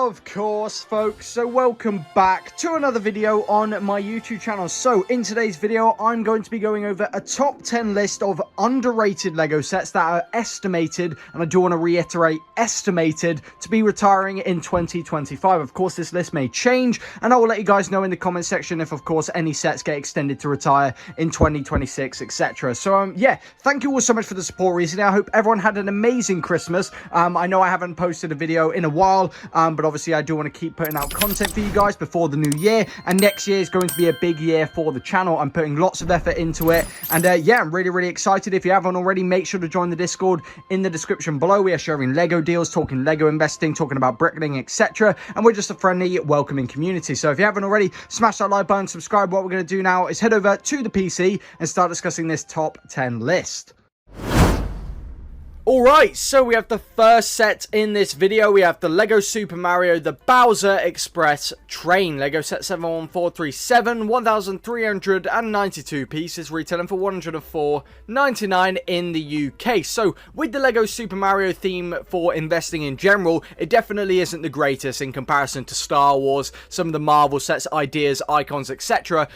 Of course, folks, so welcome back to another video on my YouTube channel. So in today's video, I'm going to be going over a top 10 list of underrated Lego sets that are estimated, and I do want to reiterate, estimated to be retiring in 2025. Of course, this list may change, and I will let you guys know in the comment section if, of course, any sets get extended to retire in 2026, etc. So, yeah, thank you all so much for the support recently. I hope everyone had an amazing Christmas. I know I haven't posted a video in a while, but obviously I do want to keep putting out content for you guys before the new year, and next year is going to be a big year for the channel. I'm putting lots of effort into it, and yeah, I'm really excited. If you haven't already, make sure to join the Discord in the description below. We are sharing Lego deals, talking Lego investing, talking about Bricklink, etc., and we're just a friendly, welcoming community. So if you haven't already, smash that like button, subscribe. What we're going to do now is head over to the PC and start discussing this top 10 list. Alright, so we have the first set in this video. We have the Lego Super Mario, the Bowser Express Train. Lego set 71437, 1,392 pieces, retailing for $104.99 in the UK. So, with the Lego Super Mario theme for investing in general, it definitely isn't the greatest in comparison to Star Wars, some of the Marvel sets, ideas, icons, etc.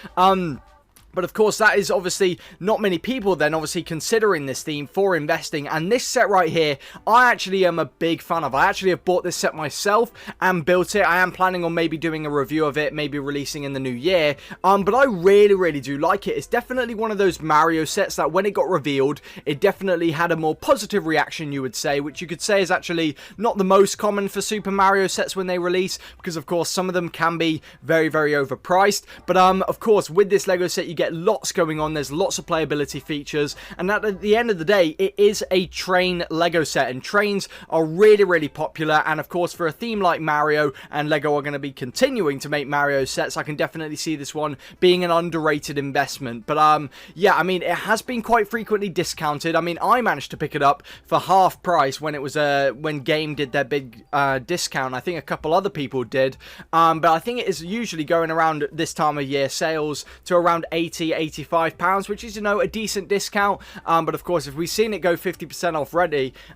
But of course, that is obviously not many people then obviously considering this theme for investing. And this set right here, I actually am a big fan of. I actually have bought this set myself and built it. I am planning on maybe doing a review of it, maybe releasing in the new year. But I really do like it. It's definitely one of those Mario sets that when it got revealed, it definitely had a more positive reaction, you would say, which you could say is actually not the most common for Super Mario sets when they release, because of course some of them can be very overpriced. But of course, with this Lego set, you get lots going on. There's lots of playability features, and at the end of the day, it is a train Lego set, and trains are really popular. And of course, for a theme like Mario, and Lego are going to be continuing to make Mario sets, I can definitely see this one being an underrated investment. But yeah, I mean, it has been quite frequently discounted. I mean, I managed to pick it up for half price when it was when Game did their big discount. I think a couple other people did, but I think it is usually going around this time of year sales to around 80-85 pounds, which is, you know, a decent discount. But of course, if we've seen it go 50% off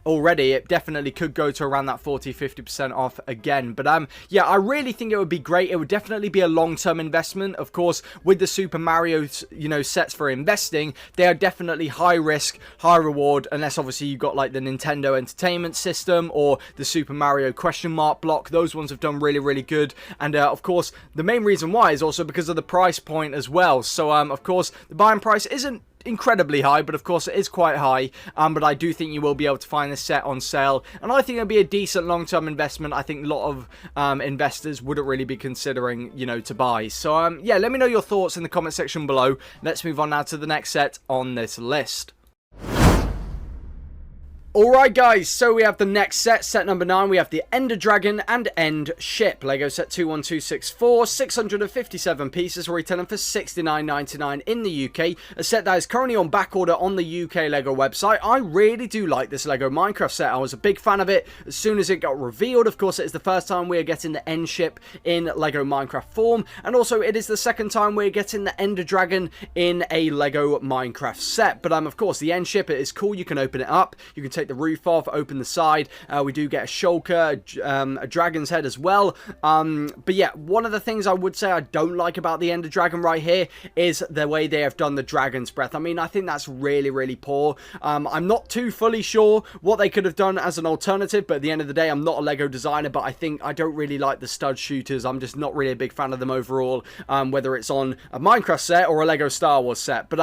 already, it definitely could go to around that 40-50% off again. But yeah, I really think it would be great. It would definitely be a long-term investment. Of course, with the Super Mario, you know, sets for investing, they are definitely high risk, high reward, unless obviously you've got like the Nintendo Entertainment System or the Super Mario question mark block. Those ones have done really good. And of course, the main reason why is also because of the price point as well. So of course, the buying price isn't incredibly high, but of course it is quite high. But I do think you will be able to find this set on sale, and I think it'll be a decent long-term investment. I think a lot of investors wouldn't really be considering, you know, to buy. So yeah, let me know your thoughts in the comment section below. Let's move on now to the next set on this list. Alright guys, so we have the next set, set number 9. We have the Ender Dragon and End Ship. Lego set 21264, 657 pieces, retailing for $69.99 in the UK. A set that is currently on back order on the UK Lego website. I really do like this Lego Minecraft set. I was a big fan of it as soon as it got revealed. Of course, it is the first time we are getting the End Ship in Lego Minecraft form, and also it is the second time we're getting the Ender Dragon in a Lego Minecraft set. But of course, the End Ship, it is cool. You can open it up. You can take the roof off, open the side. We do get a shulker, a dragon's head as well. But yeah, one of the things I would say I don't like about the Ender Dragon right here is the way they have done the dragon's breath. I mean, I think that's really poor. I'm not too fully sure what they could have done as an alternative, but at the end of the day, I'm not a Lego designer, but I think I don't really like the stud shooters. I'm just not really a big fan of them overall, whether it's on a Minecraft set or a Lego Star Wars set. But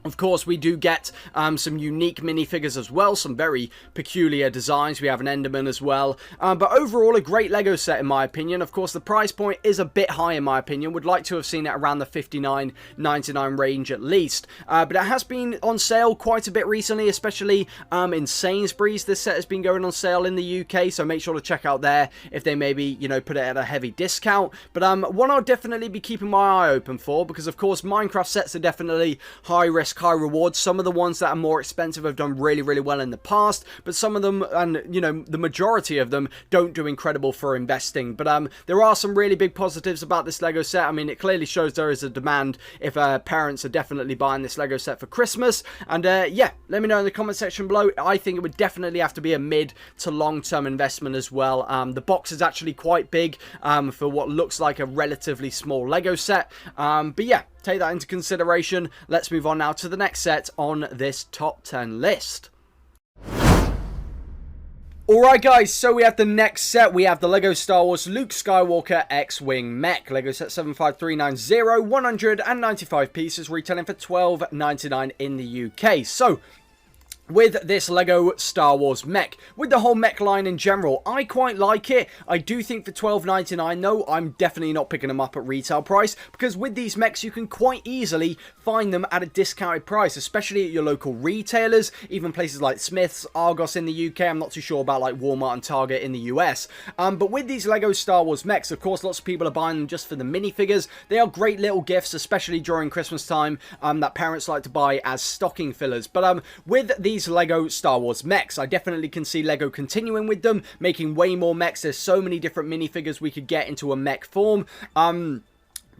of course, we do get some unique minifigures as well, some very peculiar designs. We have an Enderman as well. But overall, a great Lego set in my opinion. Of course, the price point is a bit high in my opinion. Would like to have seen it around the $59.99 range at least. But it has been on sale quite a bit recently, especially in Sainsbury's. This set has been going on sale in the UK, so make sure to check out there if they maybe, you know, put it at a heavy discount. But one I'll definitely be keeping my eye open for, because of course, Minecraft sets are definitely high risk, risk, high reward. Some of the ones that are more expensive have done really, really well in the past, but some of them, and you know, the majority of them don't do incredible for investing. But there are some really big positives about this Lego set. I mean, it clearly shows there is a demand if parents are definitely buying this Lego set for Christmas. And yeah, let me know in the comment section below. I think it would definitely have to be a mid to long-term investment as well. The box is actually quite big for what looks like a relatively small Lego set. But yeah, take that into consideration. Let's move on now to the next set on this top 10 list. Alright guys, so we have the next set. We have the LEGO Star Wars Luke Skywalker XWing Mech. LEGO set 75390, 195 pieces, retailing for $12.99 in the UK. So, with this LEGO Star Wars Mech, with the whole Mech line in general, I quite like it. I do think for $12.99 though, I'm definitely not picking them up at retail price, because with these mechs you can quite easily find them at a discounted price, especially at your local retailers, even places like Smith's, Argos in the UK. I'm not too sure about like Walmart and Target in the US. But with these LEGO Star Wars mechs, of course, lots of people are buying them just for the minifigures. They are great little gifts, especially during Christmas time, that parents like to buy as stocking fillers. But with these LEGO Star Wars mechs, I definitely can see LEGO continuing with them, making way more mechs. There's so many different minifigures we could get into a mech form.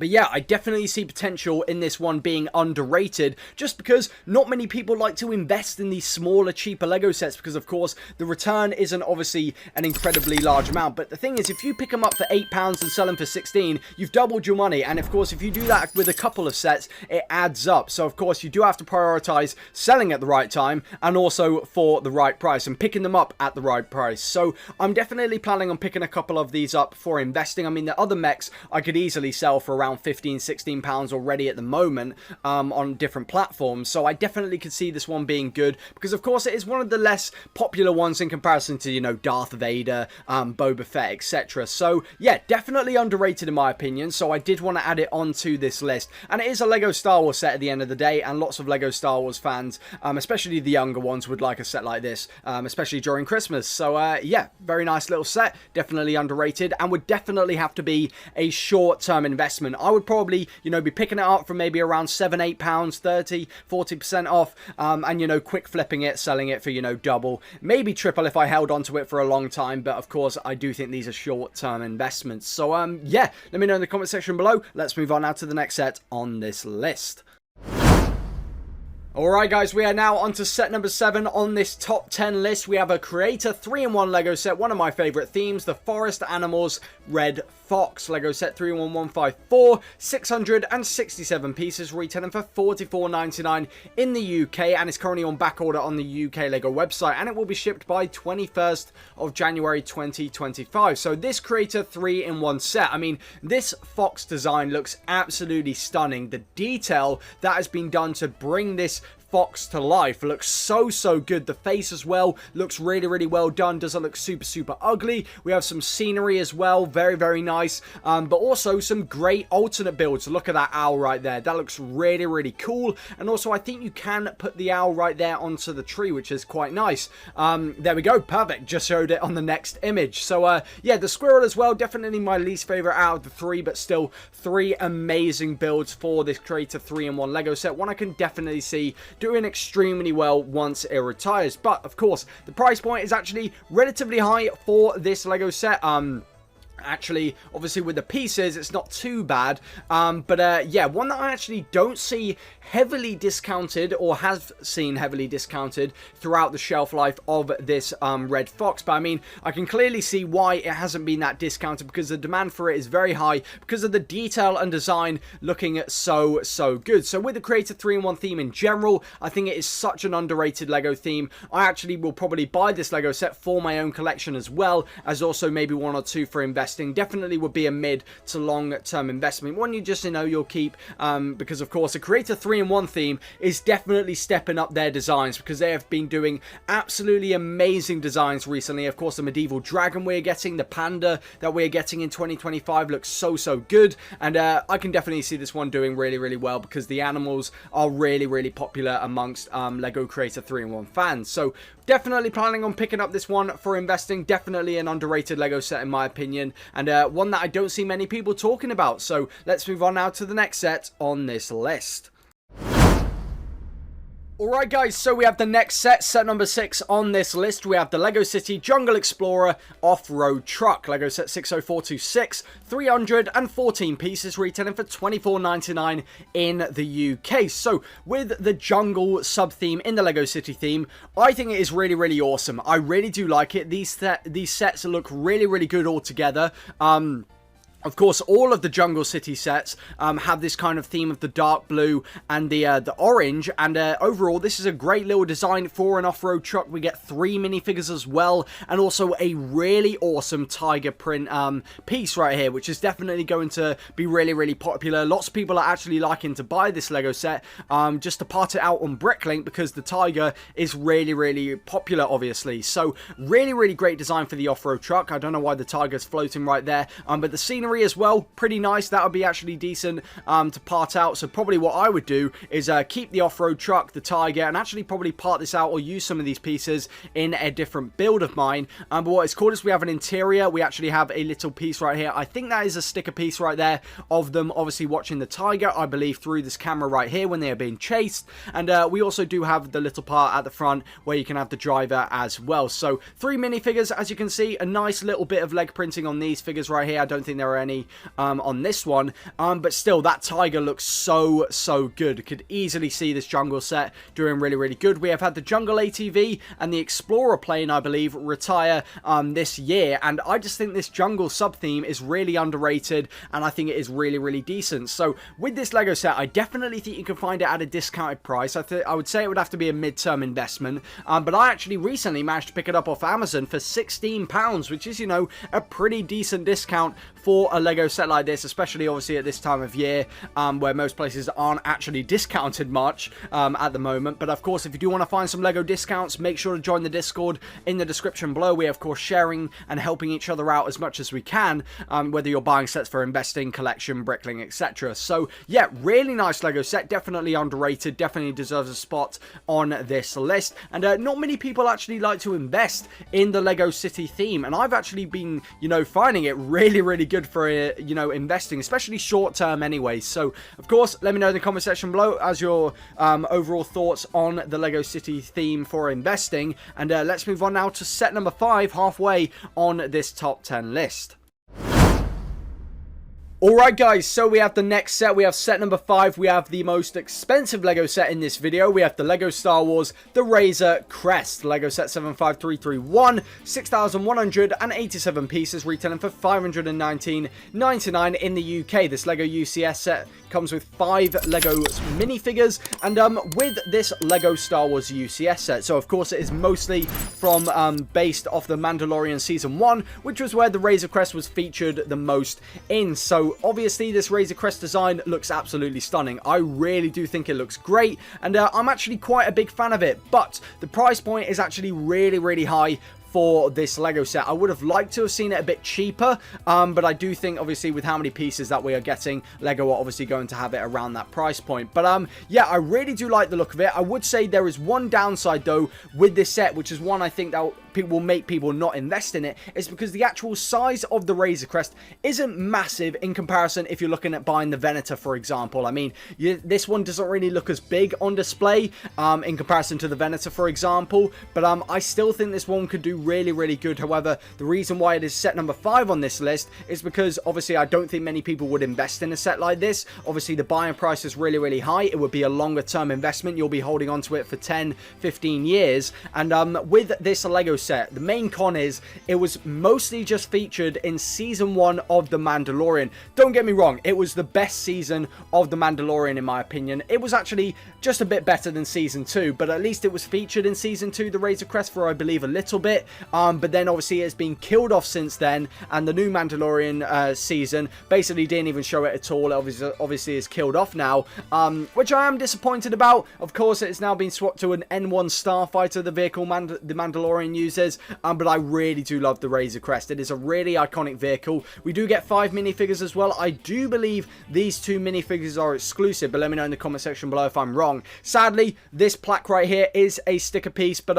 But yeah, I definitely see potential in this one being underrated, just because not many people like to invest in these smaller, cheaper LEGO sets, because of course the return isn't obviously an incredibly large amount. But the thing is, if you pick them up for £8 and sell them for 16, you've doubled your money. And of course, if you do that with a couple of sets, it adds up. So of course, you do have to prioritize selling at the right time and also for the right price and picking them up at the right price. So I'm definitely planning on picking a couple of these up for investing. I mean, the other mechs I could easily sell for around £15-16 already at the moment on different platforms. So I definitely could see this one being good, because of course it is one of the less popular ones in comparison to, you know, Darth Vader, Boba Fett, etc. So yeah, definitely underrated in my opinion. So I did want to add it onto this list. And it is a LEGO Star Wars set at the end of the day, and lots of LEGO Star Wars fans, especially the younger ones, would like a set like this, especially during Christmas. So yeah, very nice little set, definitely underrated, and would definitely have to be a short-term investment. I would probably, you know, be picking it up for maybe around £7-8, 30-40% off, and, you know, quick flipping it, selling it for, you know, double, maybe triple if I held onto it for a long time. But of course, I do think these are short-term investments. So yeah, let me know in the comment section below. Let's move on now to the next set on this list. Alright guys, we are now on to set number 7 on this top 10 list. We have a Creator 3-in-1 LEGO set, one of my favourite themes, the Forest Animals Red Fox. LEGO set 3-in-1 154, 667 pieces, retailing for $44.99 in the UK, and it's currently on back order on the UK LEGO website, and it will be shipped by 21st of January 2025. So this Creator 3-in-1 set, I mean, this fox design looks absolutely stunning. The detail that has been done to bring this fox to life looks so good. The face as well looks really well done. Doesn't look super ugly. We have some scenery as well, very nice, but also some great alternate builds. Look at that owl right there. That looks really cool. And also I think you can put the owl right there onto the tree, which is quite nice. There we go, perfect. Just showed it on the next image. So yeah, the squirrel as well, definitely my least favorite out of the 3, but still 3 amazing builds for this Creator 3-in-1 LEGO set. One I can definitely see doing extremely well once it retires. But of course, the price point is actually relatively high for this LEGO set. Actually, obviously with the pieces it's not too bad, but yeah, one that I actually don't see heavily discounted, or have seen heavily discounted throughout the shelf life of this Red Fox. But I mean, I can clearly see why it hasn't been that discounted, because the demand for it is very high because of the detail and design looking so good. So with the Creator 3-in-1 theme in general, I think it is such an underrated LEGO theme. I actually will probably buy this LEGO set for my own collection, as well as also maybe 1 or 2 for investing. Definitely would be a mid to long term investment, one you just, you know, you'll keep, because of course the Creator 3-in-1 theme is definitely stepping up their designs, because they have been doing absolutely amazing designs recently. Of course, the medieval dragon we're getting, the panda that we're getting in 2025 looks so good, and I can definitely see this one doing really well, because the animals are really popular amongst LEGO Creator 3-in-1 fans. So definitely planning on picking up this one for investing. Definitely an underrated LEGO set in my opinion, and one that I don't see many people talking about. So let's move on now to the next set on this list. Alright guys, so we have the next set number 6 on this list. We have the LEGO City Jungle Explorer Off-Road Truck. LEGO set 60426, 314 pieces, retailing for $24.99 in the UK. So, with the jungle sub-theme in the LEGO City theme, I think it is really awesome. I really do like it. These sets look really good all together. Of course, all of the Jungle City sets have this kind of theme of the dark blue and the orange, and overall, this is a great little design for an off-road truck. We get 3 minifigures as well, and also a really awesome tiger print piece right here, which is definitely going to be really popular. Lots of people are actually liking to buy this LEGO set just to part it out on Bricklink, because the tiger is really popular, obviously. So, really great design for the off-road truck. I don't know why the tiger's floating right there, but the scenery as well, pretty nice. That would be actually decent to part out. So probably what I would do is keep the off-road truck, the tiger, and actually probably part this out or use some of these pieces in a different build of mine. But what it's called is we have an interior. We actually have a little piece right here. I think that is a sticker piece right there of them obviously watching the tiger, I believe, through this camera right here when they are being chased. And we also do have the little part at the front where you can have the driver as well. So 3 minifigures, as you can see, a nice little bit of leg printing on these figures right here. I don't think there are any on this one, but still, that tiger looks so good. Could easily see this jungle set doing really good. We have had the jungle ATV and the explorer plane, I believe, retire this year, and I just think this jungle sub theme is really underrated, and I think it is really decent. So with this LEGO set, I definitely think you can find it at a discounted price. I would say it would have to be a mid-term investment, but I actually recently managed to pick it up off Amazon for £16, which is, you know, a pretty decent discount for a LEGO set like this, especially obviously at this time of year, where most places aren't actually discounted much at the moment. But of course, if you do want to find some LEGO discounts, make sure to join the Discord in the description below. We are of course sharing and helping each other out as much as we can, whether you're buying sets for investing, collection, Bricklink, etc. So yeah, really nice LEGO set, definitely underrated, definitely deserves a spot on this list. And not many people actually like to invest in the LEGO City theme, and I've actually been, you know, finding it really good for, you know, investing, especially short term anyway. So of course, let me know in the comment section below as your overall thoughts on the LEGO City theme for investing. And let's move on now to set number 5, halfway on this top 10 list. Alright guys, so we have the next set. We have set number 5. We have the most expensive LEGO set in this video. We have the LEGO Star Wars, the Razer Crest. LEGO set 75331, 6,187 pieces, retailing for $519.99 in the UK. This LEGO UCS set comes with 5 LEGO minifigures, and with this LEGO Star Wars UCS set, so of course it is mostly from based off the Mandalorian Season 1, which was where the Razer Crest was featured the most in. So obviously this Razer Crest design looks absolutely stunning. I really do think it looks great, and I'm actually quite a big fan of it, but the price point is actually really high for this LEGO set. I would have liked to have seen it a bit cheaper, but I do think obviously with how many pieces that we are getting, LEGO are obviously going to have it around that price point. But yeah, I really do like the look of it. I would say there is one downside though with this set, which is one I think that will make people not invest in it, is because the actual size of the Razer Crest isn't massive in comparison if you're looking at buying the Venator, for example. I mean, this one doesn't really look as big on display in comparison to the Venator, for example, but I still think this one could do really good. However, the reason why it is set number 5 on this list is because obviously I don't think many people would invest in a set like this. Obviously the buying price is really high. It would be a longer term investment. You'll be holding on to it for 10-15 years, and with this LEGO set, the main con is it was mostly just featured in Season 1 of The Mandalorian. Don't get me wrong, it was the best season of The Mandalorian in my opinion. It was actually just a bit better than Season 2, but at least it was featured in Season 2, the Razer Crest, for I believe a little bit, but then obviously it's been killed off since then, and the new Mandalorian season basically didn't even show it at all. Obviously is killed off now, which I am disappointed about. Of course, it's now been swapped to an N1 Starfighter, the vehicle the Mandalorian uses. uses, but I really do love the Razer Crest. It is a really iconic vehicle. We do get 5 minifigures as well. I do believe these 2 minifigures are exclusive, but let me know in the comment section below if I'm wrong. Sadly, this plaque right here is a sticker piece, but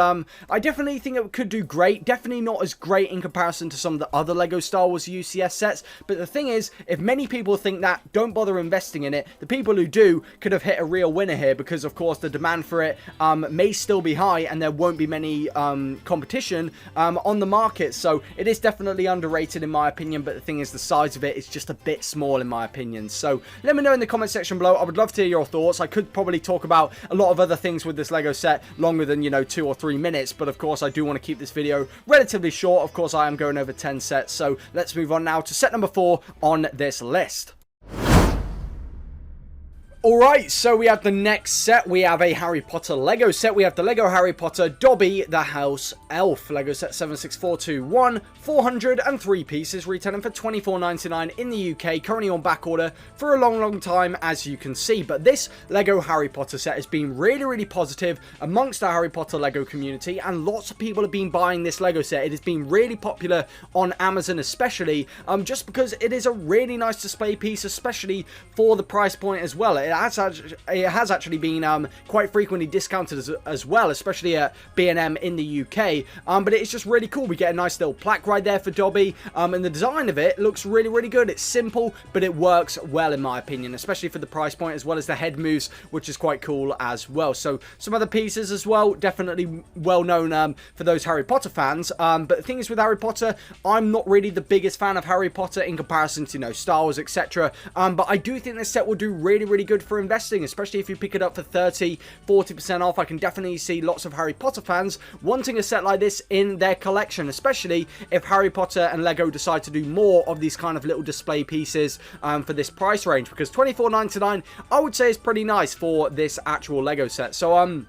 I definitely think it could do great. Definitely not as great in comparison to some of the other LEGO Star Wars UCS sets, but the thing is, if many people think that, don't bother investing in it. The people who do could have hit a real winner here, because of course the demand for it may still be high, and there won't be many competition on the market, so it is definitely underrated in my opinion. But the thing is, the size of it is just a bit small in my opinion. So let me know in the comment section below. I would love to hear your thoughts. I could probably talk about a lot of other things with this LEGO set longer than, you know, 2 or 3 minutes, but of course I do want to keep this video relatively short. Of course I am going over 10 sets, so let's move on now to set number 4 on this list. Alright, so we have the next set. We have a Harry Potter Lego set. We have the Lego Harry Potter Dobby the House Elf. Lego set 76421. 403 pieces, retailing for £24.99 in the UK. Currently on back order for a long time, as you can see. But this Lego Harry Potter set has been really positive amongst the Harry Potter Lego community, and lots of people have been buying this Lego set. It has been really popular on Amazon especially, just because it is a really nice display piece, especially for the price point as well. It has actually been quite frequently discounted as well, especially at B&M in the UK. But it's just really cool. We get a nice little plaque right there for Dobby, and the design of it looks really good. It's simple, but it works well in my opinion, especially for the price point, as well as the head moves, which is quite cool as well. So some other pieces as well, definitely well known for those Harry Potter fans. But the thing is with Harry Potter, I'm not really the biggest fan of Harry Potter in comparison to, you know, Star Wars, etc. But I do think this set will do really good for investing, especially if you pick it up for 30-40% off. I can definitely see lots of Harry Potter fans wanting a set like this in their collection, especially if Harry Potter and Lego decide to do more of these kind of little display pieces for this price range, because £24.99 I would say is pretty nice for this actual Lego set. So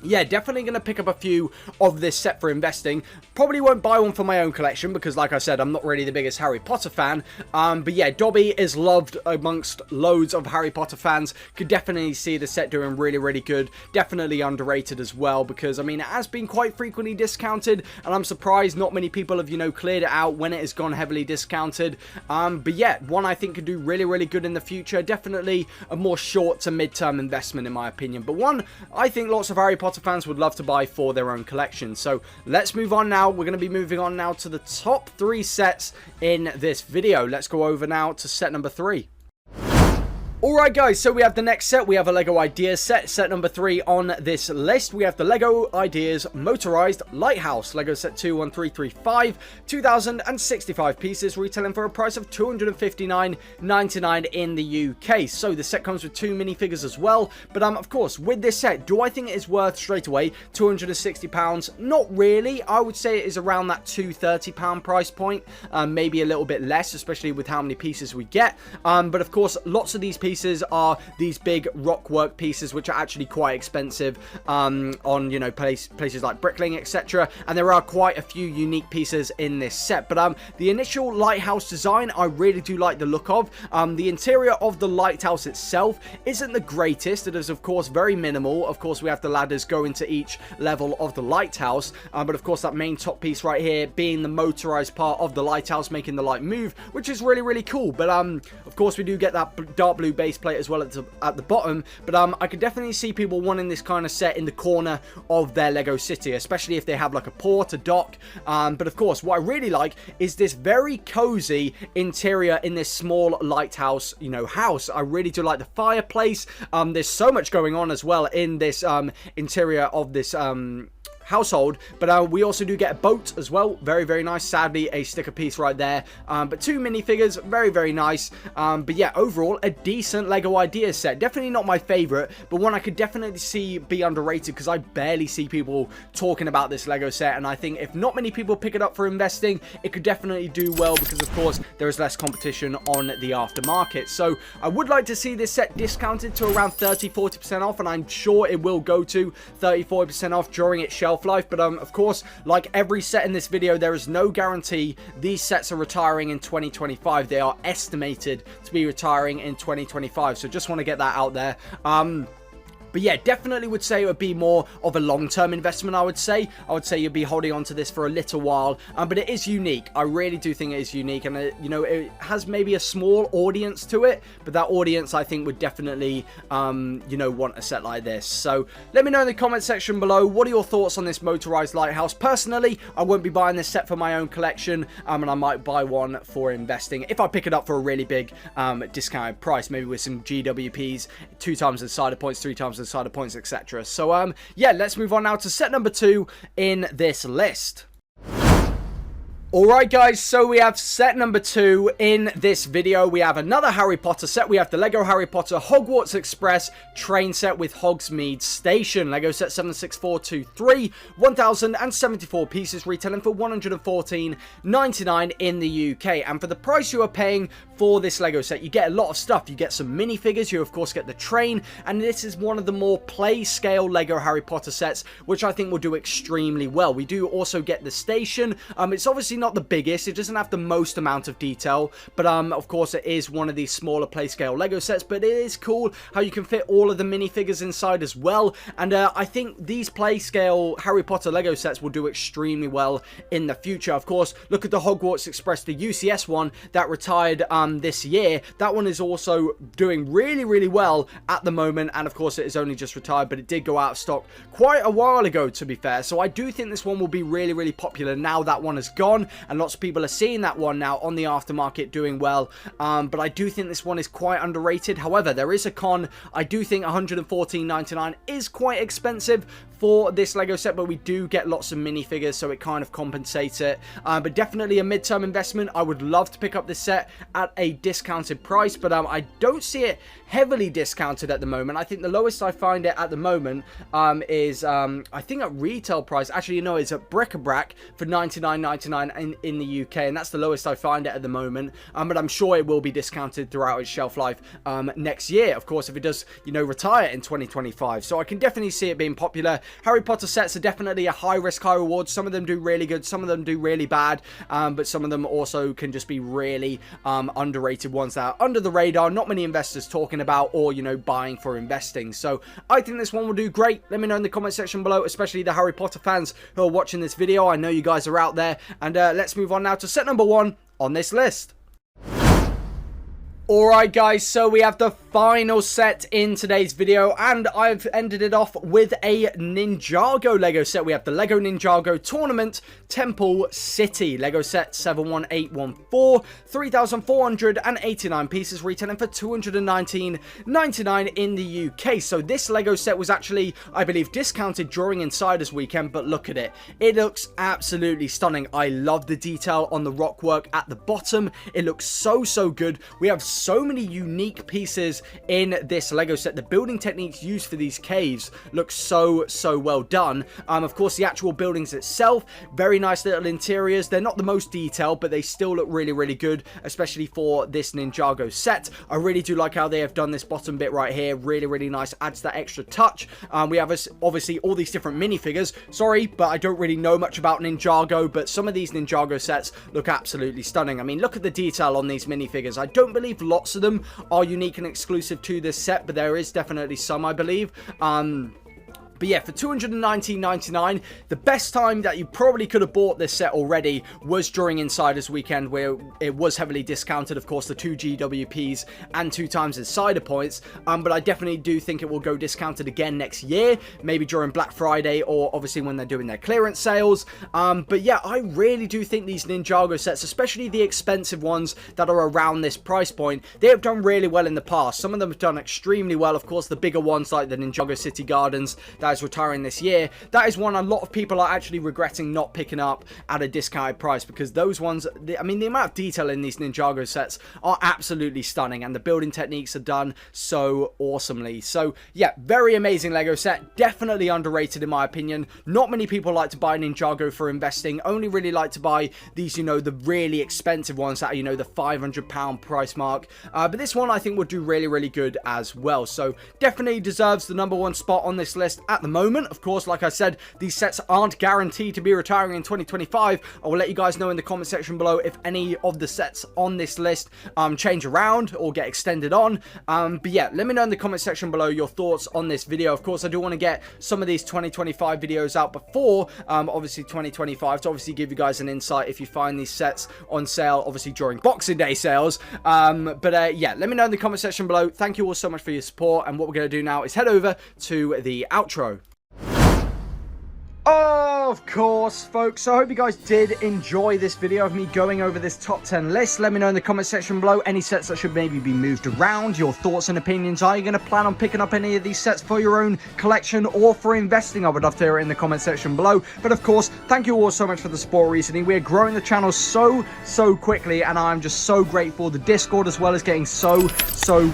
yeah, definitely going to pick up a few of this set for investing. Probably won't buy one for my own collection because, like I said, I'm not really the biggest Harry Potter fan. But yeah, Dobby is loved amongst loads of Harry Potter fans. Could definitely see the set doing really good. Definitely underrated as well, because, I mean, it has been quite frequently discounted, and I'm surprised not many people have, you know, cleared it out when it has gone heavily discounted. But yeah, one I think could do really good in the future. Definitely a more short to mid-term investment in my opinion, but one I think lots of Harry Potter fans would love to buy for their own collection. So let's move on now. We're going to be moving on now to the top 3 sets in this video. Let's go over now to set number 3. Alright guys, so we have the next set. We have a LEGO Ideas set, set number 3 on this list. We have the LEGO Ideas Motorized Lighthouse, LEGO set 21335, 2065 pieces, retailing for a price of £259.99 in the UK. So the set comes with 2 minifigures as well, but of course, with this set, do I think it is worth straight away £260? Not really. I would say it is around that £230 price point, maybe a little bit less, especially with how many pieces we get. But of course, lots of these pieces are these big rock work pieces, which are actually quite expensive on, you know, places like Bricklink, etc. And there are quite a few unique pieces in this set. But the initial lighthouse design, I really do like the look of. The interior of the lighthouse itself isn't the greatest. It is, of course, very minimal. Of course, we have the ladders go into each level of the lighthouse. But of course, that main top piece right here being the motorized part of the lighthouse, making the light move, which is really cool. But of course, we do get that dark blue base plate as well at the bottom. But I could definitely see people wanting this kind of set in the corner of their Lego city, especially if they have like a port, a dock. But of course, what I really like is this very cozy interior in this small lighthouse, you know, house. I really do like the fireplace. There's so much going on as well in this interior of this household. But we also do get a boat as well. Very nice. Sadly, a sticker piece right there. But 2 minifigures, very nice. But yeah, overall, a decent Lego Ideas set. Definitely not my favorite, but one I could definitely see be underrated, because I barely see people talking about this Lego set. And I think if not many people pick it up for investing, it could definitely do well, because of course there is less competition on the aftermarket. So I would like to see this set discounted to around 30-40% off, and I'm sure it will go to 30-40% off during its shelf life. But of course, like every set in this video, there is no guarantee these sets are retiring in 2025. They are estimated to be retiring in 2025, so just want to get that out there. But yeah, definitely would say it would be more of a long-term investment, I would say. You'd be holding on to this for a little while, but it is unique. I really do think it is unique, and you know, it has maybe a small audience to it, but that audience I think would definitely you know, want a set like this. So let me know in the comment section below, what are your thoughts on this motorized lighthouse? Personally, I won't be buying this set for my own collection, and I might buy one for investing if I pick it up for a really big discounted price, maybe with some GWPs, 2 times the cider points, 3 times the cider points, etc. So yeah, let's move on now to set number 2 in this list. Alright guys, so we have set number 2 in this video. We have another Harry Potter set. We have the LEGO Harry Potter Hogwarts Express train set with Hogsmeade Station. LEGO set 76423, 1074 pieces, retailing for $114.99 in the UK. And for the price you are paying for this LEGO set, you get a lot of stuff. You get some minifigures, you of course get the train, and this is one of the more play scale LEGO Harry Potter sets, which I think will do extremely well. We do also get the station. It's obviously not the biggest, it doesn't have the most amount of detail, but of course it is one of these smaller play scale LEGO sets, but it is cool how you can fit all of the minifigures inside as well. And I think these play scale Harry Potter LEGO sets will do extremely well in the future. Of course, look at the Hogwarts Express, the UCS one that retired this year. That one is also doing really well at the moment, and of course it is only just retired, but it did go out of stock quite a while ago, to be fair. So I do think this one will be really popular now that one is gone, and lots of people are seeing that one now on the aftermarket doing well. But I do think this one is quite underrated. However, there is a con. I do think $114.99 is quite expensive for this LEGO set, but we do get lots of minifigures, so it kind of compensates it. But definitely a midterm investment. I would love to pick up this set at a discounted price, but I don't see it heavily discounted at the moment. I think the lowest I find it at the moment is I think at retail price, actually, you know, it's at bric-a-brac for $99.99 in the UK, and that's the lowest I find it at the moment. But I'm sure it will be discounted throughout its shelf life next year, of course, if it does, you know, retire in 2025. So I can definitely see it being popular. Harry Potter sets are definitely a high risk, high reward. Some of them do really good, some of them do really bad, but some of them also can just be really underrated ones that are under the radar, not many investors talking about, or, you know, buying for investing. So I think this one will do great. Let me know in the comment section below, especially the Harry Potter fans who are watching this video. I know you guys are out there. And let's move on now to set number 1 on this list. Alright guys, so we have the final set in today's video, and I've ended it off with a Ninjago LEGO set. We have the LEGO Ninjago Tournament Temple City LEGO set 71814, 3,489 pieces, retailing for $219.99 in the UK. So this LEGO set was actually, I believe, discounted during Insiders Weekend, but look at it. It looks absolutely stunning. I love the detail on the rock work at the bottom. It looks so good. We have so many unique pieces in this LEGO set. The building techniques used for these caves look so well done. Of course, the actual buildings itself, very nice little interiors. They're not the most detailed, but they still look really good, especially for this Ninjago set. I really do like how they have done this bottom bit right here. Really nice, adds that extra touch. We have obviously all these different minifigures. Sorry, but I don't really know much about Ninjago, but some of these Ninjago sets look absolutely stunning. I mean, look at the detail on these minifigures. I don't believe lots of them are unique and exclusive to this set, but there is definitely some, I believe. But yeah, for $219.99, the best time that you probably could have bought this set already was during Insiders Weekend, where it was heavily discounted, of course, the 2 GWPs and 2 times its cider points. But I definitely do think it will go discounted again next year, maybe during Black Friday, or obviously when they're doing their clearance sales. But yeah, I really do think these Ninjago sets, especially the expensive ones that are around this price point, they have done really well in the past. Some of them have done extremely well. Of course, the bigger ones like the Ninjago City Gardens, that is retiring this year, that is one a lot of people are actually regretting not picking up at a discounted price, because those ones, I mean, the amount of detail in these Ninjago sets are absolutely stunning, and the building techniques are done so awesomely. So yeah, very amazing LEGO set, definitely underrated in my opinion. Not many people like to buy Ninjago for investing, only really like to buy these, you know, the really expensive ones that are, you know, the £500 price mark. But this one I think will do really good as well. So definitely deserves the #1 spot on this list at at the moment. Of course, like I said, these sets aren't guaranteed to be retiring in 2025. I will let you guys know in the comment section below if any of the sets on this list change around or get extended on. But yeah, let me know in the comment section below your thoughts on this video. Of course, I do want to get some of these 2025 videos out before obviously 2025 to obviously give you guys an insight if you find these sets on sale, obviously during Boxing Day sales. But yeah, let me know in the comment section below. Thank you all so much for your support, and what we're going to do now is head over to the outro. Of course, folks, so I hope you guys did enjoy this video of me going over this top 10 list. Let me know in the comment section below any sets that should maybe be moved around, your thoughts and opinions. Are you going to plan on picking up any of these sets for your own collection or for investing? I would love to hear it in the comment section below. But of course, thank you all so much for the support recently. We're growing the channel so quickly, and I'm just so grateful. The Discord as well is getting so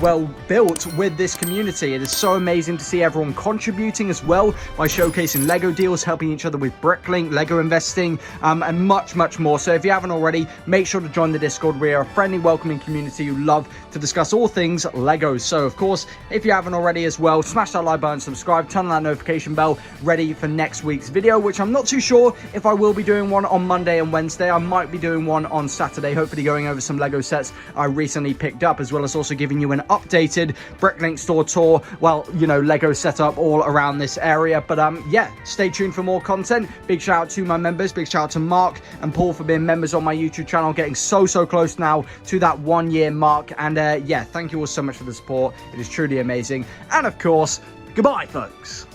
well built with this community. It is so amazing to see everyone contributing as well by showcasing Lego deals, helping each other with Bricklink, Lego investing, and much more. So if you haven't already, make sure to join the Discord. We are a friendly, welcoming community who love to discuss all things Lego. So of course, if you haven't already as well, smash that like button, subscribe, turn on that notification bell, ready for next week's video, which I'm not too sure if I will be doing one on Monday and Wednesday. I might be doing one on Saturday, hopefully going over some Lego sets I recently picked up, as well as also giving you an updated Bricklink store tour, well, you know, Lego setup all around this area. But yeah, stay tuned for more content. Big shout out to my members, big shout out to Mark and Paul for being members on my YouTube channel, getting so close now to that 1 year mark. And yeah, thank you all so much for the support. It is truly amazing. And of course, goodbye, folks.